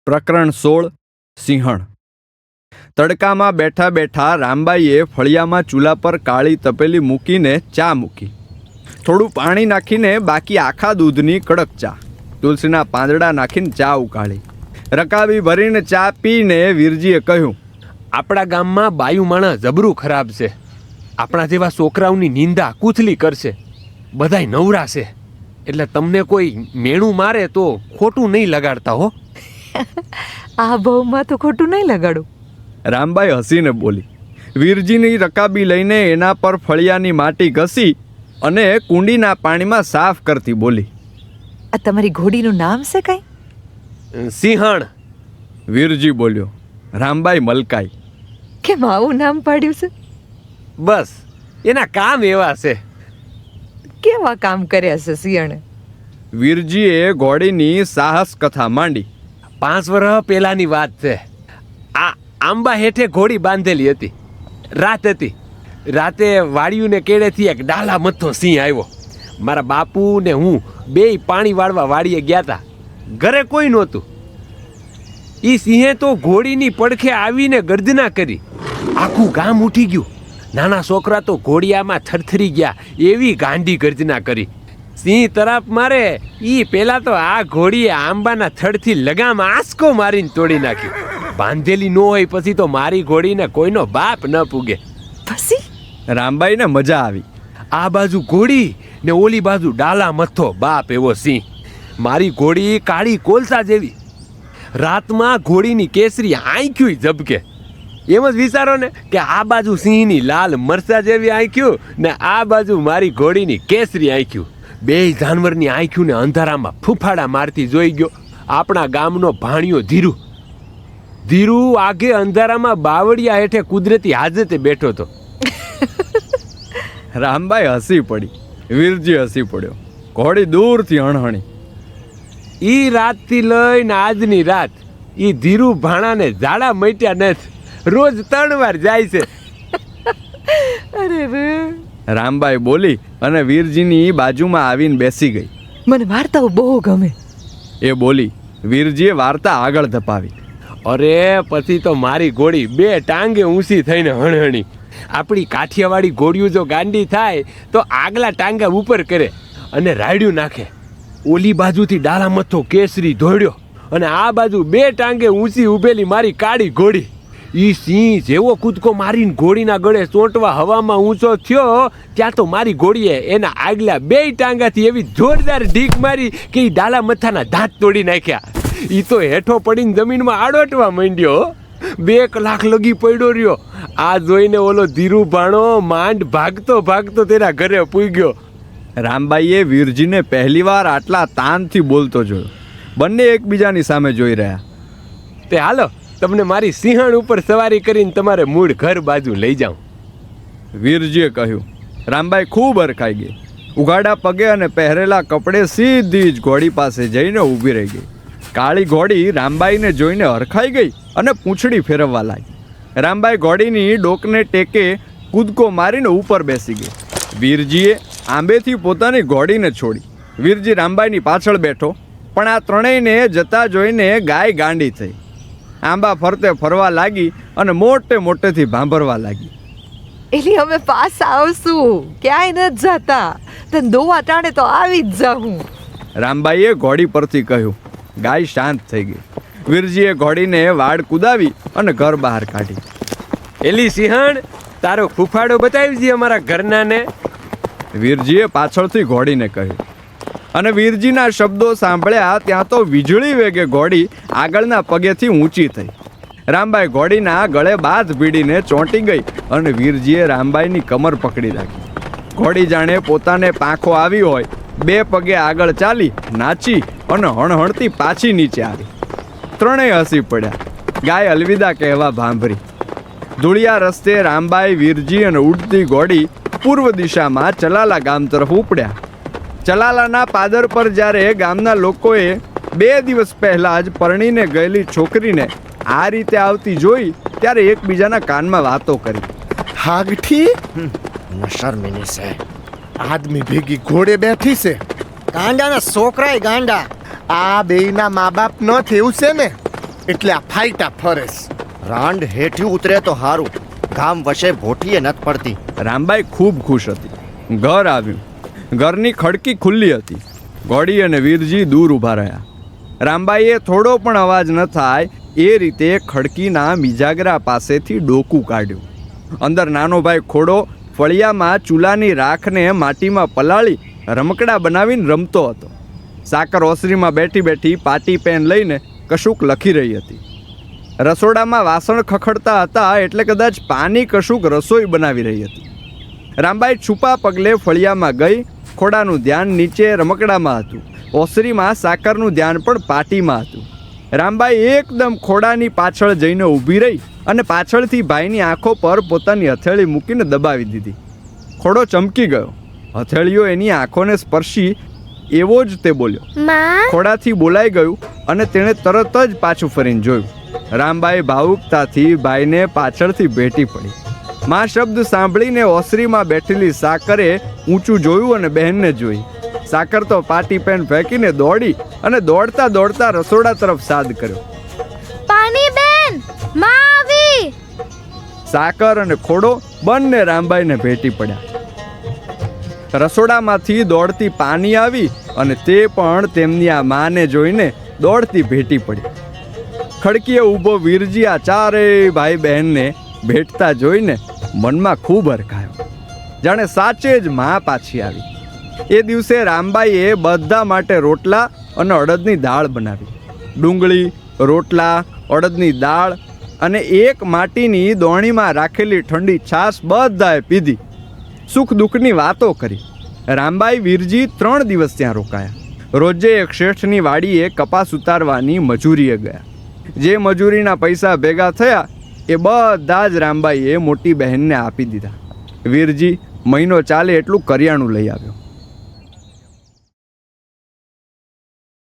પ્રકરણ 16 સિંહણ. તડકામાં બેઠા બેઠા રામબાઈએ ફળિયામાં ચૂલા પર કાળી તપેલી મૂકીને ચા મૂકી. થોડું પાણી નાખીને બાકી આખા દૂધની કડક ચા, તુલસીના પાંદડા નાખીને ચા ઉકાળી. રકાબી ભરીને ચા પીને વીરજીએ કહ્યું, આપણા ગામમાં બાયું માણસ જબરું ખરાબ છે. આપણા જેવા છોકરાઓની નિંદા કૂથલી કરશે. બધાય નવરા છે, એટલે તમને કોઈ મેણું મારે તો ખોટું નહીં લગાડતા હો. આ ભાવમાં તો ખોટું નહીં લગાડું. રામબાઈ હસીને બોલી. વીરજીની રકાબી લઈને એના પર ફળિયાની માટી ઘસી અને કુંડીના પાણીમાં સાફ કરતી બોલી, આ તમારી ઘોડીનું નામ છે કઈ? સિંહણ. વીરજી બોલ્યો. રામબાઈ મલકાઈ. કેમ આવું નામ પાડ્યું છે? બસ એના કામ એવા છે. કેવા કામ કર્યા છે સિંહણે? વીરજીએ ઘોડીની સાહસ કથા માંડી. 5 વર્ષ પહેલાની વાત છે. આ આંબા હેઠે ઘોડી બાંધેલી હતી. રાત હતી. રાતે વાડિયુંને કેળેથી એક ડાલા મથ્થો સિંહ આવ્યો. મારા બાપુ ને હું બેય પાણી વાળવા વાડીએ ગયા હતા. ઘરે કોઈ નહોતું. ઈ સિંહે તો ઘોડીની પડખે આવીને ગર્જના કરી. આખું ગામ ઉઠી ગયું. નાના છોકરા તો ઘોડિયામાં થરથરી ગયા, એવી ગાંડી ગર્જના કરી. સિંહ તરફ મારે ઈ પેલા તો આ ઘોડીએ આંબાના થડથી લગામ આંસકો મારીને તોડી નાખ્યું. બાંધેલી ન હોય પછી તો મારી ઘોડીને કોઈનો બાપ ન પૂગે. પછી રામબાઈને મજા આવી. આ બાજુ ઘોડી ને ઓલી બાજુ ડાલા મથ્થો બાપ એવો સિંહ. મારી ઘોડી કાળી કોલસા જેવી. રાતમાં ઘોડીની કેસરી આંખ્યું ઝબકે. એમ જ વિચારો ને કે આ બાજુ સિંહની લાલ મરચા જેવી આંખ્યું ને આ બાજુ મારી ઘોડીની કેસરી આંખ્યું. બેય જાનવરની આંખ્યું ને અંધારામાં ફૂફાડા મારતી જોઈ ગયો આપણા ગામનો ભાણિયો ધીરુ. ધીરુ આગે અંધારામાં બાવળિયા હેઠે કુદરતી હાજતે બેઠો હતો. રામબાઈ હસી પડી. વીરજી હસી પડ્યો. ઘોડી દૂરથી હણહણી. ઈ રાતથી લઈને આજની રાત ઈ ધીરુ ભાણાને ઝાડા મટ્યા નથી. રોજ 3 વાર જાય છે. અરે રે, રામબાઈ બોલી અને વીરજીની બાજુમાં આવીને બેસી ગઈ. મને વાર્તાઓ બહુ ગમે. એ બોલી. વીરજીએ વાર્તા આગળ ધપાવી. અરે પછી તો મારી ઘોડી 2 ટાંગે ઊંચી થઈને હણહણી. આપણી કાઠિયાવાડી ઘોડીઓ જો ગાંડી થાય તો આગલા ટાંગા ઉપર કરે અને રાયડું નાખે. ઓલી બાજુથી ડાલા મથ્થો કેસરી દોડ્યો અને આ બાજુ 2 ટાંગે ઊંચી ઊભેલી મારી કાળી ઘોડી. ઈ સિંહ જેવો કૂદકો મારીને ઘોડીના ગળે ચોંટવા હવામાં ઊંચો થયો ત્યાં તો મારી ઘોડીએ એના આગલા 2 ટાંગાથી એવી જોરદાર ઢીક મારી કે ઈ ડાલા મથ્થાના દાંત તોડી નાખ્યા. ઈ તો હેઠો પડીને જમીનમાં આડોટવા માંડ્યો. 2 કલાક લગી પડ્યો રહ્યો. આ જોઈને ઓલો ધીરુ ભાણો માંડ ભાગતો ભાગતો તેના ઘરે પૂગ્યો. રામબાઈએ વીરજીને પહેલીવાર આટલા તાનથી બોલતો જોયો. બંને એકબીજાની સામે જોઈ રહ્યા. તે હાલો તમને મારી સિંહણ ઉપર સવારી કરીને તમારે મૂળ ઘર બાજુ લઈ જાઉં. વીરજીએ કહ્યું. રામબાઈ ખૂબ હરખાઈ ગઈ. ઉઘાડા પગે અને પહેરેલા કપડે સીધી જ ઘોડી પાસે જઈને ઊભી રહી ગઈ. કાળી ઘોડી રામબાઈને જોઈને હરખાઈ ગઈ અને પૂંછડી ફેરવવા લાગી. રામબાઈ ઘોડીની ડોકને ટેકે કૂદકો મારીને ઉપર બેસી ગઈ. વીરજીએ આંબેથી પોતાની ઘોડીને છોડી. વીરજી રામબાઈની પાછળ બેઠો, પણ આ ત્રણેયને જતા જોઈને ગાય ગાંડી થઈ. આંબા ફરતે ફરવા લાગી અને મોટે મોટેથી ભાંભરવા લાગી. એટલે અમે પાછા આવશું, ક્યાંય નથી જતા. તને દોવા ટાણે તો આવી જ જાઉં. રામબાઈએ ઘોડી પરથી કહ્યું. ગાય શાંત થઈ ગઈ. વીરજીએ ઘોડીને વાડ કુદાવી અને ઘર બહાર કાઢી. એલી સિંહણ, તારો ફૂફાડો બતાવજે અમારા ઘરનાને. વીરજીએ પાછળથી ઘોડીને કહ્યું. અને વીરજીના શબ્દો સાંભળ્યા ત્યાં તો વીજળી વેગે ઘોડી આગળના પગેથી ઊંચી થઈ. રામબાઈ ઘોડીના ગળે બાથ ભીડીને ચોંટી ગઈ અને વીરજીએ રામબાઈની કમર પકડી રાખી. ઘોડી જાણે પોતાને પાંખો આવી હોય 2 પગે આગળ ચાલી, નાચી અને હણહણતી પાછી નીચે આવી. ત્રણેય હસી પડ્યા. ગાય અલવિદા કહેવા ભાંભરી. ધૂળિયા રસ્તે રામબાઈ, વીરજી અને ઉડતી ઘોડી પૂર્વ દિશામાં ચલાલા ગામ તરફ ઉપડ્યા. ચલાલાના પાદર પર જ્યારે ગામના લોકોએ 2 દિવસ પહેલા જ પરણીને ગયેલી છોકરીને આ રીતે આવતી જોઈ ત્યારે એકબીજાના કાનમાં વાતો કરી. હાગઠી શર્મિની છે. આદમી ભેગી ઘોડે બેઠી છે. ગાંડાના છોકરાય ગાંડા. આ બેયના મા બાપ ન થયું છે ને એટલે આ ફાઈટા ફરેસ. રાંડ હેઠી ઉતરે તો હારું, ગામ વશે ભોટીએ નથી પડતી. રામબાઈ ખૂબ ખુશ હતી. ઘર આવ્યું. ઘરની ખડકી ખુલ્લી હતી. ઘોડી અને વીરજી દૂર ઊભા રહ્યા. રામબાઈએ થોડો પણ અવાજ ન થાય એ રીતે ખડકીના મિજાગરા પાસેથી ડોકું કાઢ્યું. અંદર નાનો ભાઈ ખોડો ફળિયામાં ચૂલાની રાખને માટીમાં પલાળી રમકડા બનાવીને રમતો હતો. સાકર ઓસરીમાં બેઠી બેઠી પાટી પેન લઈને કશુંક લખી રહી હતી. રસોડામાં વાસણ ખખડતા હતા એટલે કદાચ પાની કશુંક રસોઈ બનાવી રહી હતી. રામબાઈ છુપા પગલે ફળિયામાં ગઈ. ખોડાનું ધ્યાન નીચે રમકડામાં હતું. ઓસરીમાં સાકરનું ધ્યાન પણ પાટીમાં હતું. રામબાઈ એકદમ ખોડાની પાછળ જઈને ઊભી રહી અને પાછળથી ભાઈની આંખો પર પોતાની હથેળી મૂકીને દબાવી દીધી. ખોડો ચમકી ગયો. હથેળીઓ એની આંખોને સ્પર્શી એવો જ તે બોલ્યો. ખોડાથી બોલાઈ ગયું અને તેણે તરત જ પાછું ફરીને જોયું. રામબાઈ ભાવુકતાથી ભાઈને પાછળથી ભેટી પડી. માં શબ્દ સાંભળીને ઓસરીમાં બેઠેલી સાકરે ઊંચું જોયું અને બહેનને જોઈ. સાકર તો પાટી પેન ફેંકીને દોડી અને દોડતા દોડતા રસોડા તરફ સાદ કર્યો. પાણી બેન, માં આવી. સાકર અને ખોડો બંને રામબાઈને ભેટી પડ્યા. રસોડામાંથી દોડતી પાની આવી અને તે પણ તેમની આ માને જોઈને દોડતી ભેટી પડી. ખડકીએ ઊભો વીરજી આ ચારેય ભાઈ બહેનને ભેટતા જોઈને મનમાં ખૂબ હરખાયો. જાણે સાચે જ માં પાછી આવી. એ દિવસે રામબાઈએ બધા માટે રોટલા અને અડદની દાળ બનાવી. ડુંગળી, રોટલા, અડદની દાળ અને એક માટીની દોણીમાં રાખેલી ઠંડી છાશ બધાએ પીધી. સુખ દુઃખની વાતો કરી. રામબાઈ વીરજી 3 દિવસ ત્યાં રોકાયા. રોજે એક શેઠની વાડીએ કપાસ ઉતારવાની મજૂરીએ ગયા. જે મજૂરીના પૈસા ભેગા થયા એ બધા જ રામબાઈએ મોટી બહેનને આપી દીધા. વીરજી મહિનો ચાલે એટલું કરિયાણું લઈ આવ્યો.